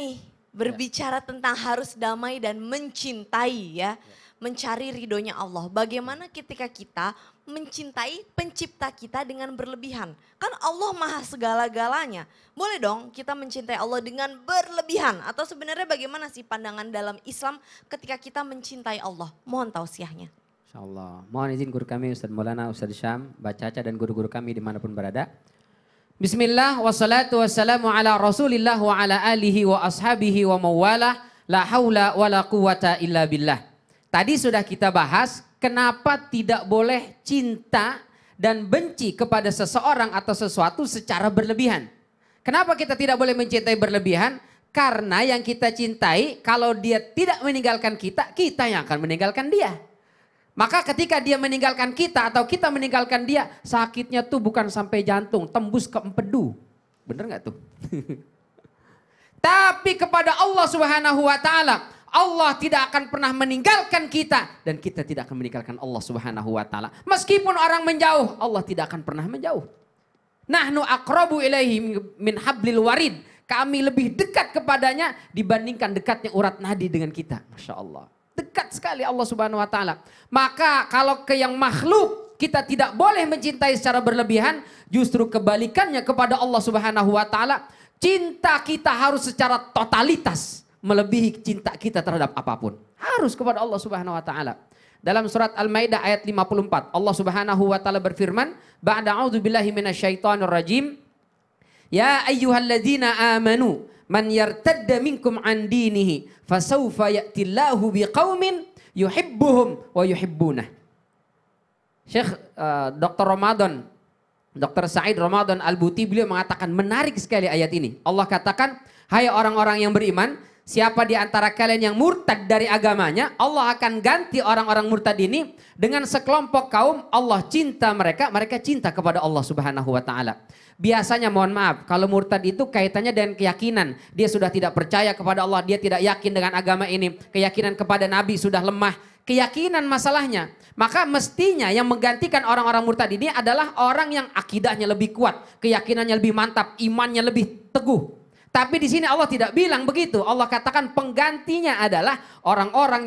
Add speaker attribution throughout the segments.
Speaker 1: nih berbicara tentang harus damai dan mencintai ya. Mencari ridhonya Allah. Bagaimana ketika kita mencintai pencipta kita dengan berlebihan. Kan Allah maha segala-galanya. Boleh dong kita mencintai Allah dengan berlebihan. Atau sebenarnya bagaimana sih pandangan dalam Islam ketika kita mencintai Allah. Mohon tausiahnya.
Speaker 2: InsyaAllah. Mohon izin guru kami Ustaz Maulana, Ustaz Syam, Baca Caca dan guru-guru kami dimanapun berada. Bismillah wassalatu wassalamu ala rasulillah wa ala alihi wa ashabihi wa mawalah. La hawla wa la quwata illa billah. Tadi sudah kita bahas kenapa tidak boleh cinta dan benci kepada seseorang atau sesuatu secara berlebihan. Kenapa kita tidak boleh mencintai berlebihan? Karena yang kita cintai kalau dia tidak meninggalkan kita, kita yang akan meninggalkan dia. Maka ketika dia meninggalkan kita atau kita meninggalkan dia, sakitnya tuh bukan sampai jantung, tembus ke empedu. Bener gak tuh? Tapi kepada Allah Subhanahu wa ta'ala, Allah tidak akan pernah meninggalkan kita dan kita tidak akan meninggalkan Allah Subhanahu wa taala. Meskipun orang menjauh, Allah tidak akan pernah menjauh. Nahnu aqrabu ilaihi min hablil warid. Kami lebih dekat kepadanya dibandingkan dekatnya urat nadi dengan kita. Masya Allah. Dekat sekali Allah Subhanahu wa taala. Maka kalau ke yang makhluk kita tidak boleh mencintai secara berlebihan, justru kebalikannya kepada Allah Subhanahu wa taala, cinta kita harus secara totalitas melebihi cinta kita terhadap apapun. Harus kepada Allah Subhanahu wa taala. Dalam surat Al-Maidah ayat 54, Allah Subhanahu wa taala berfirman, ba'da a'udzubillahi minasyaitonir rajim, ya ayyuhalladzina amanu man yartadda minkum an dinihi fasawfa ya'tillahu biqaumin yuhibbuhum wa yuhibbunah. Syekh Dr. Ramadan, Dr. Said Ramadan Al-Buti, beliau mengatakan menarik sekali ayat ini. Allah katakan, hai orang-orang yang beriman, siapa di antara kalian yang murtad dari agamanya, Allah akan ganti orang-orang murtad ini dengan sekelompok kaum. Allah cinta mereka, mereka cinta kepada Allah Subhanahu wa taala. Biasanya mohon maaf, kalau murtad itu kaitannya dengan keyakinan. Dia sudah tidak percaya kepada Allah, dia tidak yakin dengan agama ini. Keyakinan kepada Nabi sudah lemah. Keyakinan masalahnya. Maka mestinya yang menggantikan orang-orang murtad ini adalah orang yang akidahnya lebih kuat, keyakinannya lebih mantap, imannya lebih teguh. Tapi di sini Allah tidak bilang begitu. Allah katakan penggantinya adalah orang-orang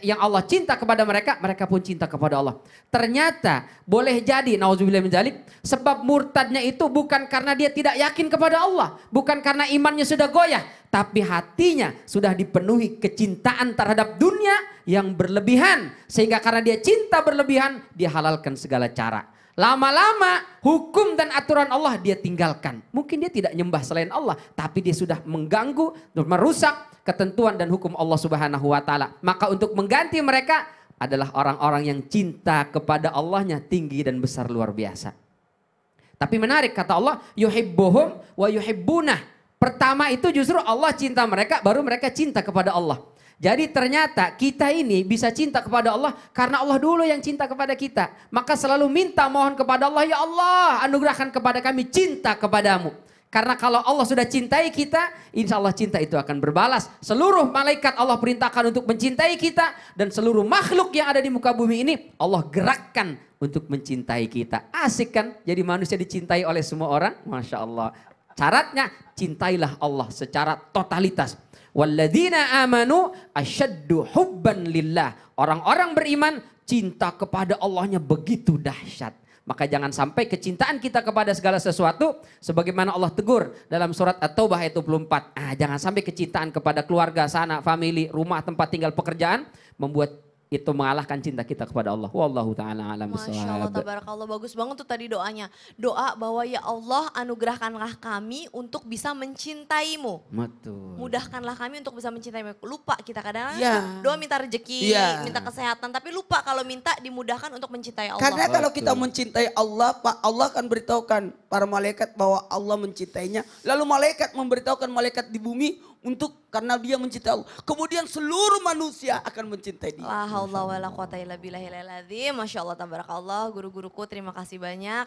Speaker 2: yang Allah cinta kepada mereka, mereka pun cinta kepada Allah. Ternyata boleh jadi nauzubillah min dzalik, sebab murtadnya itu bukan karena dia tidak yakin kepada Allah, bukan karena imannya sudah goyah, tapi hatinya sudah dipenuhi kecintaan terhadap dunia yang berlebihan, sehingga karena dia cinta berlebihan, dia halalkan segala cara. Lama-lama hukum dan aturan Allah dia tinggalkan. Mungkin dia tidak nyembah selain Allah, tapi dia sudah mengganggu dan merusak ketentuan dan hukum Allah Subhanahu wa taala. Maka untuk mengganti mereka adalah orang-orang yang cinta kepada Allahnya tinggi dan besar luar biasa. Tapi menarik kata Allah, yuhibbuhum wa yuhibbunah. Pertama itu justru Allah cinta mereka, baru mereka cinta kepada Allah. Jadi ternyata kita ini bisa cinta kepada Allah karena Allah dulu yang cinta kepada kita. Maka selalu minta mohon kepada Allah, ya Allah anugerahkan kepada kami cinta kepadamu. Karena kalau Allah sudah cintai kita, insya Allah cinta itu akan berbalas. Seluruh malaikat Allah perintahkan untuk mencintai kita. Dan seluruh makhluk yang ada di muka bumi ini Allah gerakkan untuk mencintai kita. Asik kan jadi manusia dicintai oleh semua orang? Masya Allah. Syaratnya cintailah Allah secara totalitas. Walladzina amanu asyaddu hubban lillah. Orang-orang beriman cinta kepada Allahnya begitu dahsyat. Maka jangan sampai kecintaan kita kepada segala sesuatu sebagaimana Allah tegur dalam surat At-Taubah ayat 24. Jangan sampai kecintaan kepada keluarga, sanak, famili, rumah, tempat tinggal, pekerjaan membuat itu mengalahkan cinta kita kepada Allah. Wallahu ta'ala alam
Speaker 1: Masya Allah, tabarakallah, bagus banget tuh tadi doanya. Doa bahwa ya Allah anugerahkanlah kami untuk bisa mencintaimu.
Speaker 2: Betul.
Speaker 1: Mudahkanlah kami untuk bisa mencintaimu. Lupa kita kadang
Speaker 3: Ya.
Speaker 1: doa minta rezeki, minta kesehatan. Tapi lupa kalau minta dimudahkan untuk mencintai Allah.
Speaker 3: Karena kalau kita mencintai Allah, Pak, Allah akan beritahukan para malaikat bahwa Allah mencintainya. Lalu malaikat memberitahukan malaikat di bumi untuk karena dia mencintai Allah. Kemudian seluruh manusia akan mencintai dia.
Speaker 1: La haula wala quwata illa billahil azim. Masya Allah, tabarakallah. Guru-guruku terima kasih banyak.